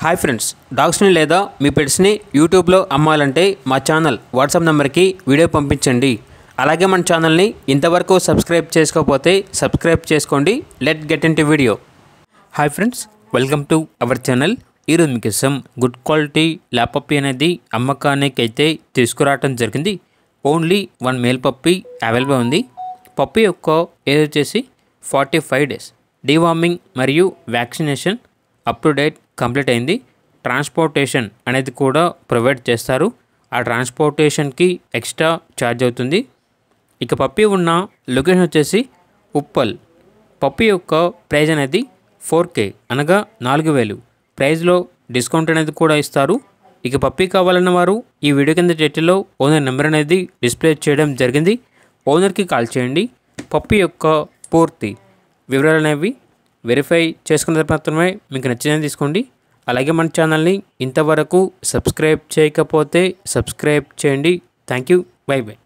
Hi friends, డాగ్స్ని లేదా మీ పెట్స్ని యూట్యూబ్లో అమ్మాలంటే మా ఛానల్ వాట్సాప్ నెంబర్కి వీడియో పంపించండి. అలాగే మన ఛానల్ని ఇంతవరకు సబ్స్క్రైబ్ చేసుకోకపోతే సబ్స్క్రైబ్ చేసుకోండి. Let get into video. Hi friends, welcome to our channel. ఈరోజు మీకోసం గుడ్ క్వాలిటీ ల్యాబ్ పప్పీ అనేది అమ్మకానికి అయితే తీసుకురావడం జరిగింది. ఓన్లీ 1 మేల్ పప్పీ అవైలబుల్ ఉంది. పప్పీ యొక్క ఏజ్ వచ్చేసి 45 డేస్. డీవార్మింగ్ మరియు vaccination up to date complete అయింది. ట్రాన్స్పోర్టేషన్ అనేది కూడా ప్రొవైడ్ చేస్తారు. ఆ ట్రాన్స్పోర్టేషన్కి ఎక్స్ట్రా ఛార్జ్ అవుతుంది. ఇక పప్పీ ఉన్న లొకేషన్ వచ్చేసి ఉప్పల్. పప్పీ యొక్క ప్రైజ్ అనేది 4K అనగా 4000. ప్రైజ్లో డిస్కౌంట్ అనేది కూడా ఇస్తారు. ఇక పప్పీ కావాలన్న వారు ఈ వీడియో కింద టైటిల్లో ఓనర్ నెంబర్ అనేది డిస్ప్లే చేయడం జరిగింది. ఓనర్కి కాల్ చేయండి. పప్పీ యొక్క పూర్తి వివరాలు అనేవి వెరిఫై చేసుకున్న తర్వాత మాత్రమే మీకు నచ్చిందని తీసుకోండి. అలాగే మన ఛానల్ని ఇంతవరకు సబ్స్క్రైబ్ చేయకపోతే సబ్స్క్రైబ్ చేయండి. Thank you. By by.